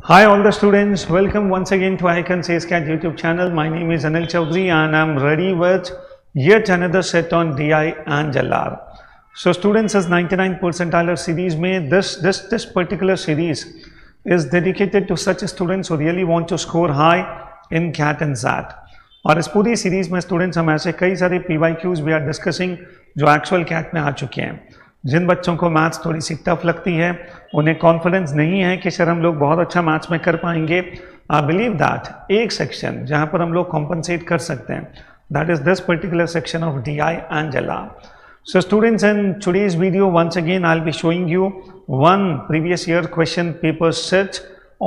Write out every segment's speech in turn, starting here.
Hi all the students, welcome once again to CAT and XAT YouTube channel. My name is Anil Chaudhary and I'm ready with yet another set on DI and LR. So students, as 99 percentile series में this particular series is dedicated to such students who really want to score high in CAT and XAT. और इस पूरी series में students हम ऐसे कई सारे PYQs we are discussing जो एक्चुअल CAT में आ चुके हैं. जिन बच्चों को मैथ्स थोड़ी सी टफ लगती है, उन्हें कॉन्फिडेंस नहीं है कि सर हम लोग बहुत अच्छा मैथ्स में कर पाएंगे, आई बिलीव दैट एक सेक्शन जहां पर हम लोग कॉम्पनसेट कर सकते हैं, that is this particular section of DI and LR. So students, in today's video once again I'll be showing you one previous year question paper set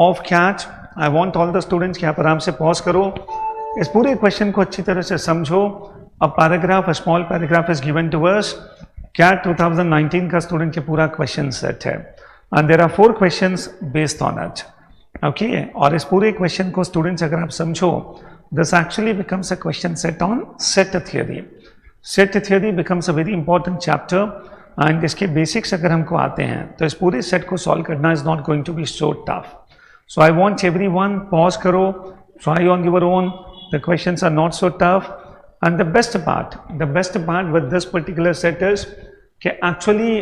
of CAT. I want all the students कि आप आराम से pause करो, इस पूरे question को अच्छी तरह से समझो. A paragraph, a small paragraph is given to us. CAT 2019 का स्टूडेंट के पूरा क्वेश्चन सेट है and there are 4 questions based on it. Okay, और इस पूरे क्वेश्चन को स्टूडेंट्स अगर आप समझो, this actually becomes a question set on set theory. Set theory becomes a very important chapter and इसके बेसिक्स अगर हमको आते हैं तो इस पूरे सेट को सॉल्व करना is not going to be so tough. So I want everyone pause करो, try on your own. The questions are not so tough, and the best part with this particular set is that actually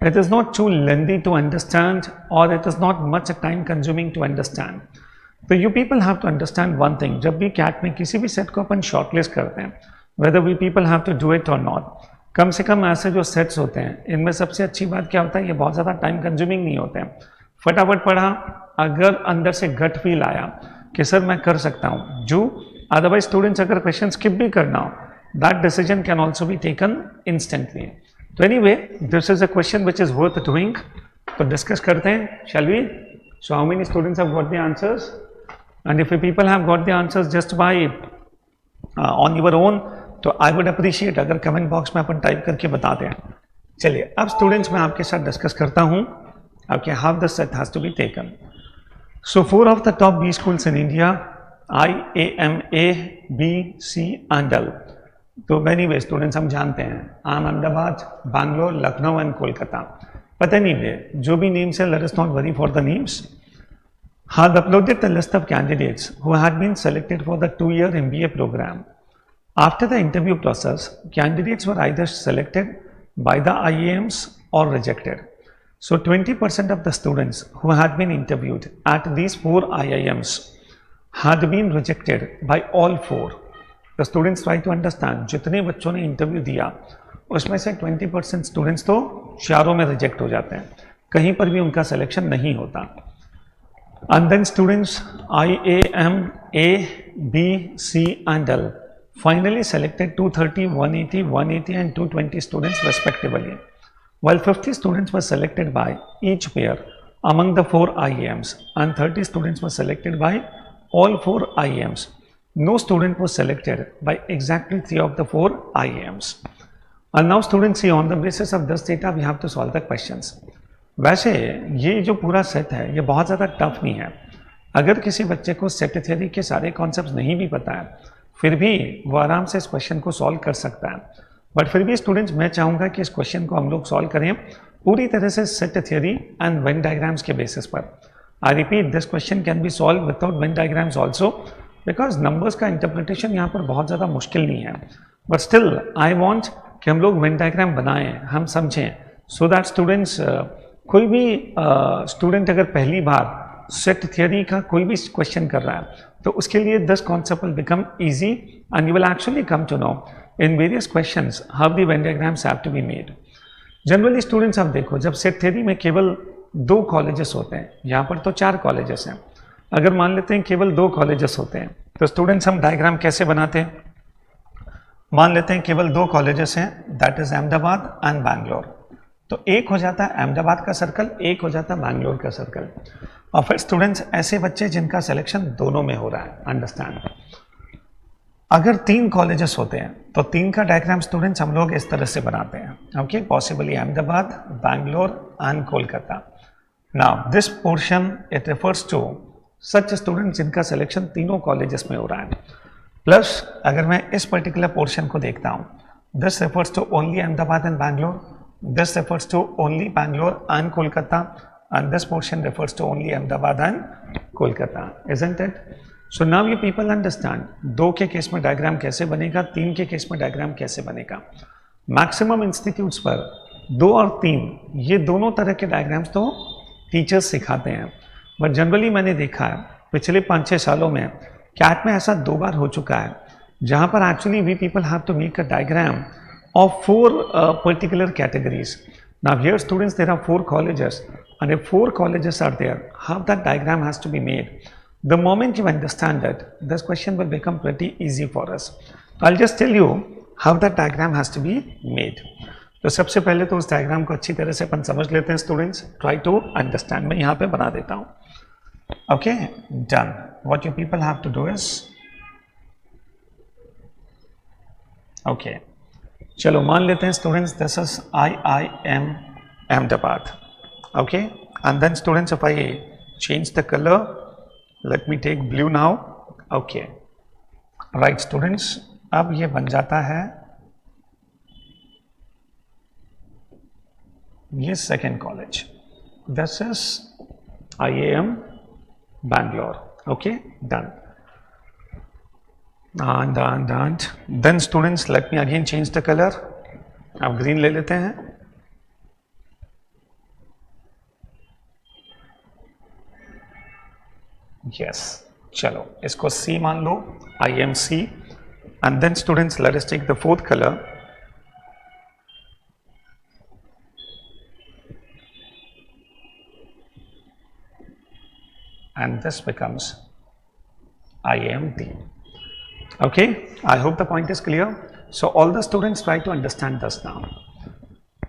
it is not too lengthy to understand, or it is not much time consuming to understand. So you people have to understand one thing. जब भी CAT में किसी भी set को अपन shortlist करते हैं, whether we people have to do it or not, कम से कम ऐसे जो सेट्स होते हैं इनमें सबसे अच्छी बात क्या होता है, ये बहुत ज़्यादा टाइम कंज्यूमिंग नहीं होते हैं. फटाफट पढ़ा, अगर अंदर से गट फील आया कि सर मैं कर सकता हूँ, जो अदरवाइज स्टूडेंट्स अगर क्वेश्चन स्किप भी करना हो, that decision can also be taken instantly. तो anyway, this is a question which is worth doing. तो डिस्कस करते हैं, shall we? So how many students have got the answers? And if you people have got the answers just by on your own, तो I would appreciate अगर comment box में अपन type करके बता दें. चलिए, अब स्टूडेंट्स मैं आपके साथ डिस्कस करता हूँ okay how this set has to be taken. So 4 of the top B schools in India, IAMA, B, C and L. तो anyway students हम जानते हैं, Ahmedabad, Bangalore, Lucknow and Kolkata. But anyway, जो भी names है, let us not worry for the names. Had uploaded the list of candidates who had been selected for the 2-year MBA program. After the interview process, candidates were either selected by the IAMs or rejected. So 20% of the students who had been interviewed at these 4 IIMs had been rejected by all 4. The students try to understand, जितने बच्चों ने interview दिया उसमें से 20% students तो चारों में reject हो जाते हैं, कहीं पर भी उनका सिलेक्शन नहीं होता. And then students IAM A, B, C and L finally selected 230, 180, 180 and 220 students respectively. While 50 students were selected by each pair among the 4 IAMs and 30 students were selected by all 4 IAMs, no student was selected by exactly 3 of the 4 IAMs. And now students see, on the basis of this data we have to solve the questions. वैसे ये जो पूरा set है ये बहुत ज़्यादा tough नहीं है. अगर किसी बच्चे को सेट थ्योरी के सारे कॉन्सेप्ट नहीं भी पता है, फिर भी वो आराम से इस क्वेश्चन को सॉल्व कर सकता है. बट फिर भी स्टूडेंट्स मैं चाहूँगा कि इस क्वेश्चन को हम लोग सॉल्व करें पूरी तरह से set theory and Venn diagrams के बेसिस पर. I repeat, this question can be solve without Venn diagrams also, because numbers का इंटरप्रिटेशन यहाँ पर बहुत ज़्यादा मुश्किल नहीं है. बट स्टिल आई वॉन्ट कि हम लोग वेन डायग्राम बनाएं, हम समझें, सो दैट स्टूडेंट्स कोई भी स्टूडेंट अगर पहली बार सेट थ्योरी का कोई भी क्वेश्चन कर रहा है तो उसके लिए this concept will become easy and you will actually come to know in various questions how the Venn diagrams have to be made. Generally students आप देखो, जब सेट थ्योरी में केवल 2 कॉलेजेस होते हैं, यहाँ पर तो 4 कॉलेजेस हैं, अगर मान लेते हैं केवल 2 कॉलेजेस होते हैं तो स्टूडेंट्स हम डायग्राम कैसे बनाते हैं? मान लेते हैं केवल 2 कॉलेजेस हैं, that is Ahmedabad and Bangalore. तो एक हो जाता है अहमदाबाद का सर्कल, एक हो जाता है बैंगलोर का सर्कल. और फिर स्टूडेंट्स ऐसे बच्चे जिनका सिलेक्शन दोनों में हो रहा है, अंडरस्टैंड. अगर 3 कॉलेजेस होते हैं तो 3 का डायग्राम स्टूडेंट्स हम लोग इस तरह से बनाते हैं. Okay, possibly Ahmedabad, Bangalore and Kolkata. Now this portion it refers to such students जिनका सिलेक्शन तीनों कॉलेजेस में हो रहा है. प्लस अगर मैं इस पर्टिकुलर पोर्शन को देखता हूँ, this refers to only Ahmedabad and Bangalore, this refers to only Bangalore and Kolkata, and this portion refers to only Ahmedabad and Kolkata, isn't it? So now you people understand 2 के केस में डायग्राम कैसे बनेगा, 3 के केस में diagram कैसे बनेगा. मैक्सिमम इंस्टीट्यूट्स पर 2 और 3 ये दोनों तरह के डायग्राम्स तो टीचर्स सिखाते हैं, बट जनरली मैंने देखा है पिछले 5-6 सालों में कैट में ऐसा 2 बार हो चुका है जहाँ पर actually we people have to make a diagram of 4 particular categories. Now here students, there are 4 colleges, and if 4 colleges are there, how that diagram has to be made. The moment you understand it, this question will become pretty easy for us. I'll just tell you how that diagram has to be made. तो सबसे पहले तो उस diagram को अच्छी तरह से अपन समझ लेते हैं स्टूडेंट्स. Try to understand. मैं यहाँ पे बना देता हूँ. Okay, done. What you people have to do is, okay, चलो मान लेते हैं students this is IIM Ahmedabad. Okay, and then students if I change the colour, let me take blue now. Okay, right students, अब ये बन जाता है ये second college. This is IIM Bangalore. Okay, done. And then students, let me again change the color. अब green ले लेते हैं. Yes, चलो इसको C मान लो, IMC. And then students, let us take the 4th color. And this becomes IMD. Okay, I hope the point is clear. So all the students try to understand this now.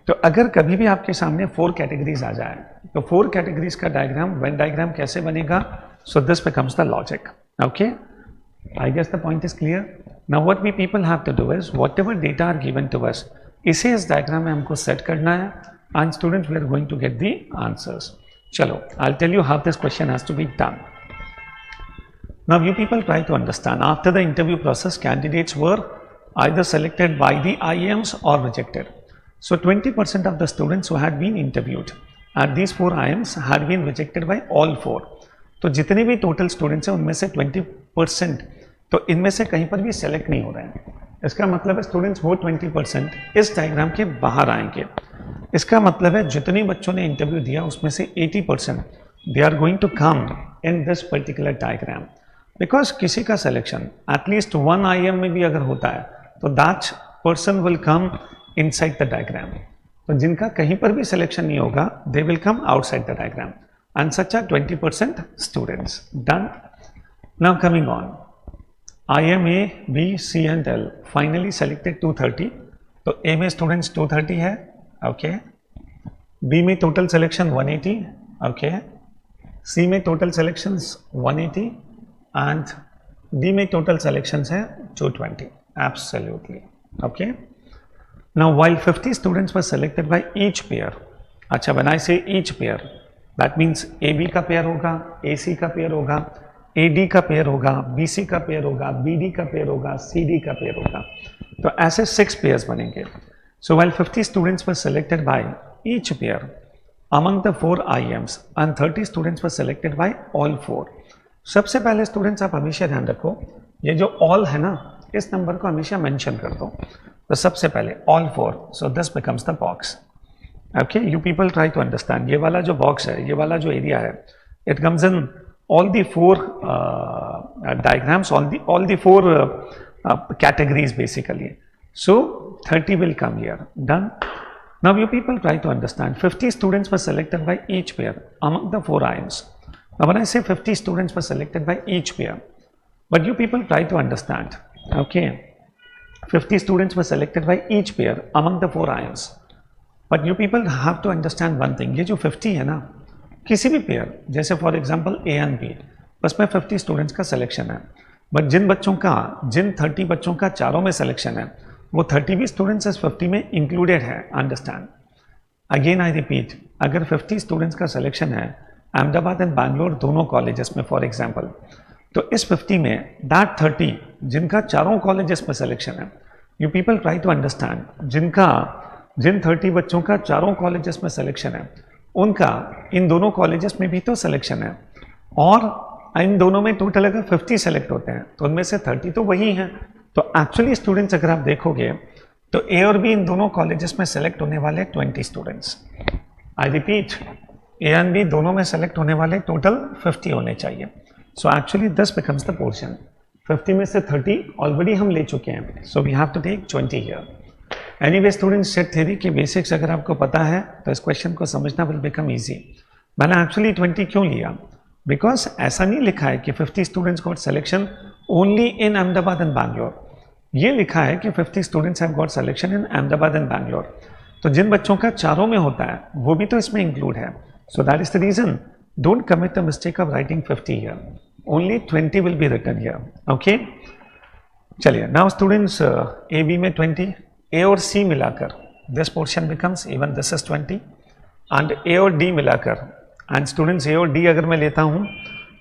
तो अगर कभी भी आपके सामने 4 categories आ जाए तो 4 categories का diagram, when diagram कैसे बनेगा. So this becomes the logic. Okay, I guess the point is clear. Now what we people have to do is whatever data are given to us, इसे इस diagram में हमको set करना है, and students we are going to get the answers. चलो, I tell you how this question has to be done. Now you people try to understand, after the interview process candidates were either selected by the IIMs or rejected. So 20% of the students who had been interviewed at these 4 IIMs had been rejected by all 4. तो जितने भी total students हैं उनमें से 20% तो इनमें से कहीं पर भी सेलेक्ट नहीं हो रहे हैं. इसका मतलब है स्टूडेंट्स वो 20% इस डायग्राम के बाहर आएंगे. इसका मतलब है जितने बच्चों ने इंटरव्यू दिया उसमें से 80% they are going to come in this particular diagram. Because किसी का सिलेक्शन एटलीस्ट 1 IIM में भी अगर होता है तो that person will come inside the diagram. तो जिनका कहीं पर भी सिलेक्शन नहीं होगा they will come outside the diagram, and such are 20% students. Done. Now coming on, IIM A, B, C and L finally selected 230. तो A में students 230 है. ओके, B में टोटल सिलेक्शन 180. ओके, C में total selections 180 and D में total selections है 220. Absolutely. Okay. Now while 50 students were selected by each pair, अच्छा, when I say each pair, that means AB का pair होगा, AC का pair होगा, AD का pair होगा, BC का पेयर होगा, BD का पेयर होगा, CD का पेयर होगा. तो ऐसे 6 पेयर्स बनेंगे. So while 50 students were selected by each pair among the 4 IIMs and 30 students were selected by all 4. सबसे पहले स्टूडेंट्स आप हमेशा ध्यान रखो, ये जो ऑल है ना, इस नंबर को हमेशा मेंशन कर दो. तो सबसे पहले all 4, so this becomes the box. Okay, you people try to understand. ये वाला जो बॉक्स है, ये वाला जो एरिया है, it comes in all the 4 diagrams, all the 4 categories basically. So 30 will come here. Done. Now you people try to understand. 50 students were selected by each pair among the 4 IIMs. Now when I say 50 students were selected by each pair, but you people try to understand, okay, 50 students were selected by each pair among the 4 IIMs, but you people have to understand one thing, ये जो 50 है ना, किसी भी pair, जैसे for example A and B, बस में 50 students का सिलेक्शन है, बट जिन 30 बच्चों का चारों में सिलेक्शन है, वो 30 भी स्टूडेंट्स इस 50 में इंक्लूडेड है. अंडरस्टैंड. अगेन आई रिपीट, अगर 50 स्टूडेंट्स का सिलेक्शन है अहमदाबाद एंड बैंगलोर दोनों कॉलेजेस में फॉर एग्जांपल, तो इस 50 में दैट 30 जिनका चारों कॉलेजेस में सिलेक्शन है, you people try to understand, जिन 30 बच्चों का चारों कॉलेजेस में सिलेक्शन है, उनका इन दोनों कॉलेजेस में भी तो सिलेक्शन है, और इन दोनों में टोटल अगर 50 सेलेक्ट होते हैं तो उनमें से 30 तो वही हैं। तो एक्चुअली स्टूडेंट्स अगर आप देखोगे तो ए और बी इन दोनों कॉलेजेस में सेलेक्ट होने वाले 20 students. I repeat, A and B दोनों में सेलेक्ट होने वाले टोटल 50 होने चाहिए। So actually this becomes the portion. 50 में से 30 ऑलरेडी हम ले चुके हैं, so we have to take 20 here. Anyway students, set theory की बेसिक्स अगर आपको पता है तो इस क्वेश्चन को समझना विल बिकम ईजी। मैंने एक्चुअली 20 क्यों लिया? बिकॉज ऐसा नहीं लिखा है कि 50 students got selection only in Ahmedabad and Bangalore. ये लिखा है कि 50 students have got selection in Ahmedabad and Bangalore. तो जिन बच्चों का चारों में होता है वो भी तो इसमें इंक्लूड है। So that is the reason, don't commit the mistake of writing 50 here, only 20 will be written here. Okay, चलिए नाउ स्टूडेंट्स, ए बी में 20, ए और सी मिलाकर this portion becomes, even this is 20, and A और D मिलाकर, and students ए और D अगर मैं लेता हूँ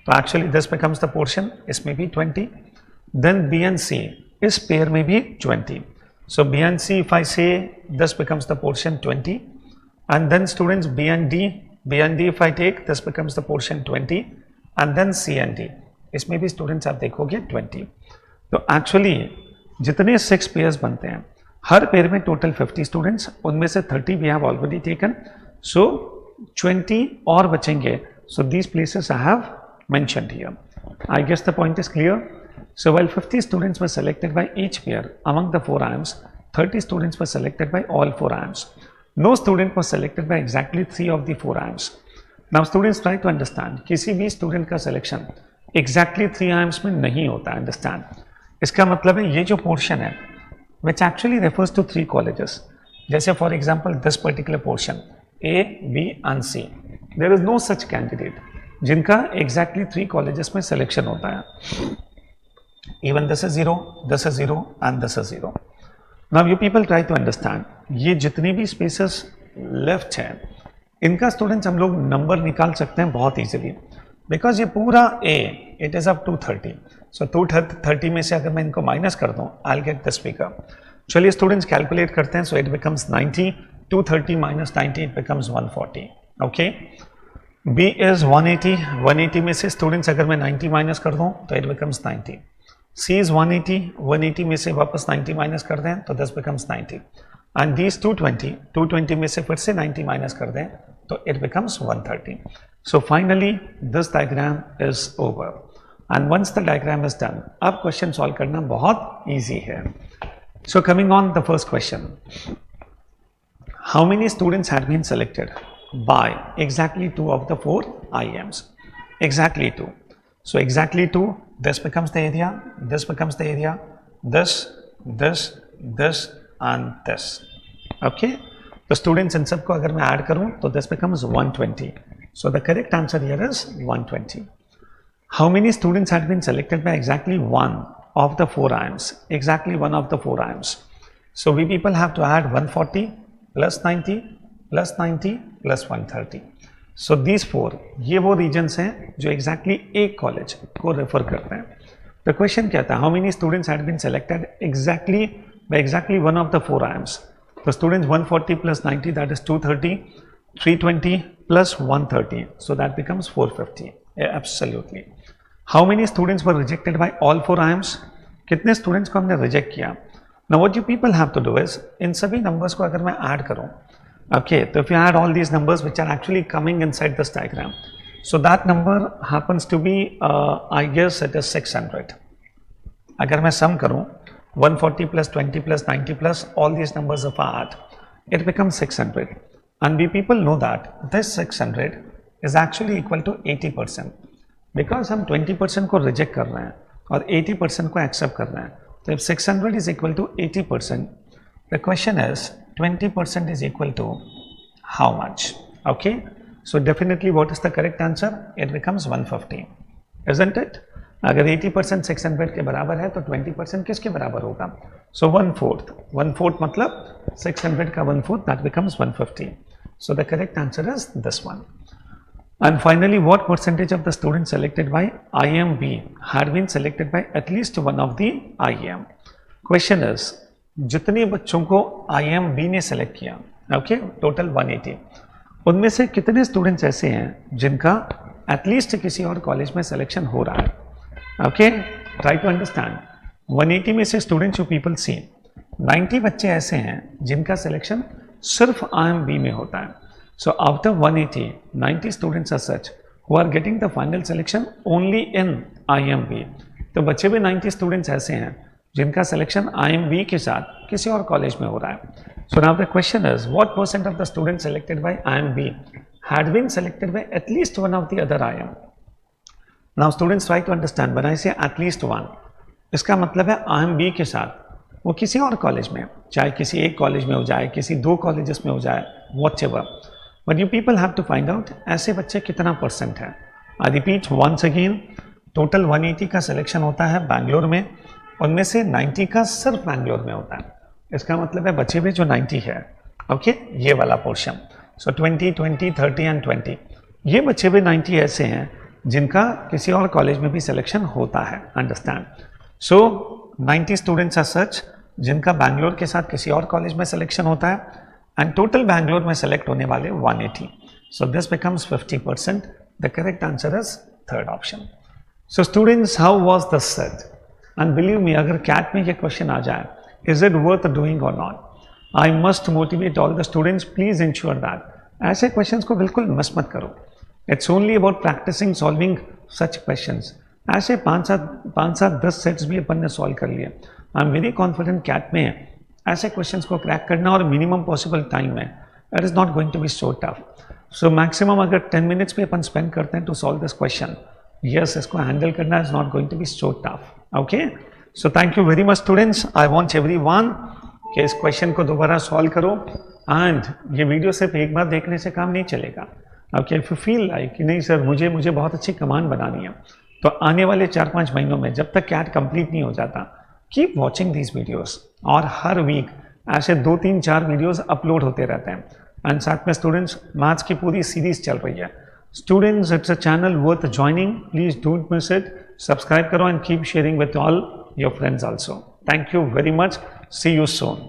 तो actually this becomes the portion, इसमें भी 20, देन बी एंड सी इस पेयर में भी 20. So B and C, if I say this becomes the portion 20, and then students B and D if I take, this becomes the portion 20, and then C and D, इसमें भी students आप देखोगे 20. तो actually जितने 6 pairs बनते हैं, हर pair में total 50 students, उनमें से 30 we have already taken, so 20 और बचेंगे. So these places I have mentioned here. I guess the point is clear. So while 50 students were selected by each pair among the 4 ions, 30 students were selected by all 4 ions. No student was selected by exactly 3 of the 4 ions. Now students try to understand, किसी भी student का selection exactly 3 ions में नहीं होता, understand? इसका मतलब है ये जो portion है, which actually refers to 3 colleges. जैसे for example this particular portion, A, B and C. There is no such candidate जिनका exactly 3 colleges में selection होता है. Even this is 0, and this is 0. Now you people try to understand, ये जितनी भी spaces left हैं, इनका students हम लोग number निकाल सकते हैं बहुत easily, because ये पूरा A, it is up to 30. So 230 में से अगर मैं इनको minus कर दूँ, I'll get this figure. चलिए students calculate करते हैं, so it becomes 90, 230 minus 90, it becomes 140. Okay? B is 180, 180 में से students अगर मैं 90 minus कर दूँ, तो it becomes 90. C is 180, 180 में से वापस 90 माइनस कर दें तो this becomes 90, and these 220, 220 में से फिर से 90 माइनस कर दें तो it becomes 130. So finally this diagram is over, and once the diagram is done, अब क्वेश्चन सॉल्व करना बहुत इजी है. So coming on the first question, how many students had been selected by exactly 2 of the 4 IMs? Exactly 2. So exactly 2, this becomes the area, this becomes the area, this, and this. Okay? The students in सबको अगर मैं add करूँ तो this becomes 120. So the correct answer here is 120. How many students had been selected by exactly 1 of the 4 ions? Exactly 1 of the 4 ions. So we people have to add 140 plus 90 plus 90 plus 130. So these 4, ये वो regions हैं जो exactly एक college को refer करते हैं. The question क्या था? How many students had been selected exactly by exactly 1 of the 4 ions? The students 140 plus 90, that is 230, 320 plus 130, so that becomes 450. Yeah, absolutely. How many students were rejected by all 4 ions? कितने students को हमने reject किया? Now what you people have to do is, इन सभी numbers को अगर मैं add करूँ, okay, so if you add all these numbers which are actually coming inside this diagram, so that number happens to be, I guess it is 600. अगर मैं sum करूँ 140 plus 20 plus 90 plus all these numbers if I add, it becomes 600, and we people know that this 600 is actually equal to 80%, because हम 20% को reject कर रहे हैं और 80% को accept कर रहे हैं. तो if 600 is equal to 80%, the question is 20% is equal to how much? Okay, so definitely what is the correct answer? It becomes 150, isn't it? अगर 80% 600 के बराबर है तो 20% किसके बराबर होगा? So 1/4, 1/4 मतलब 600 का 1/4, that becomes 150. So the correct answer is this one. And finally, what percentage of the students selected by IMB had been selected by at least one of the IM? Question is, जितने बच्चों को IMB ने select किया, okay, total 180, उनमें से कितने students ऐसे हैं जिनका एटलीस्ट किसी और कॉलेज में सिलेक्शन हो रहा है? Okay, try to understand. 180 में से स्टूडेंट्स जो पीपल सी 90 बच्चे ऐसे हैं जिनका सिलेक्शन सिर्फ IMB में होता है। So out of 180, 90 students are such who are getting the final selection only in IMB। तो बच्चे भी 90 स्टूडेंट्स ऐसे हैं जिनका सिलेक्शन IMB के साथ किसी और कॉलेज में हो रहा है। So now the question is, what percent of the students selected by IMB had been selected by at least one of the other IM? Now students try to understand, when I say at least one, इसका मतलब है IMB के साथ वो किसी और college में, चाहे किसी एक कॉलेज में हो जाए, किसी दो कॉलेजेस में हो जाए, whatever. But you people have to find out ऐसे बच्चे कितना परसेंट है। I repeat once again, total 180 का सिलेक्शन होता है बैंगलोर में, उनमें से 90 का सिर्फ बैंगलोर में होता है। इसका मतलब है बचे भी जो 90 है, ओके, ये वाला पोर्शन। सो 20, 20, 30 एंड 20, ये बचे भी 90 ऐसे हैं जिनका किसी और कॉलेज में भी सिलेक्शन होता है। Understand? So 90 students are such जिनका बैंगलोर के साथ किसी और कॉलेज में सिलेक्शन होता है, एंड टोटल बैंगलोर में सेलेक्ट होने वाले 180। सो this becomes 50%। The correct answer is third option. So students, how was this set? And believe me, अगर कैट में ये क्वेश्चन आ जाए, is it worth doing or not? I must motivate all the students, please ensure that ऐसे questions को बिल्कुल miss मत करो। It's only about practicing solving such questions। ऐसे 5-7-10 सेट्स भी अपन ने सॉल्व कर लिए। I am very confident CAT में ऐसे क्वेश्चंस को क्रैक करना और मिनिमम पॉसिबल टाइम में, it is not going to be so tough. So maximum अगर 10 मिनट्स भी अपन स्पेंड करते हैं to solve this question, yes, इसको हैंडल करना is not going to be so tough. Okay, so thank you very much students. I want everyone कि इस question को दोबारा सॉल्व करो, एंड ये वीडियो सिर्फ एक बार देखने से काम नहीं चलेगा। Okay, if you feel like कि नहीं सर मुझे बहुत अच्छी कमांड बनानी है, तो आने वाले 4-5 महीनों में जब तक कैट कंप्लीट नहीं हो जाता, कीप वॉचिंग दीज वीडियोस, और हर वीक ऐसे 2-3-4 वीडियोस अपलोड होते रहते हैं। एंड साथ में स्टूडेंट्स मैथ्स की पूरी सीरीज चल रही है। Students, it's a channel worth joining, please don't miss it. Subscribe करो and keep sharing with all your friends also. Thank you very much. See you soon.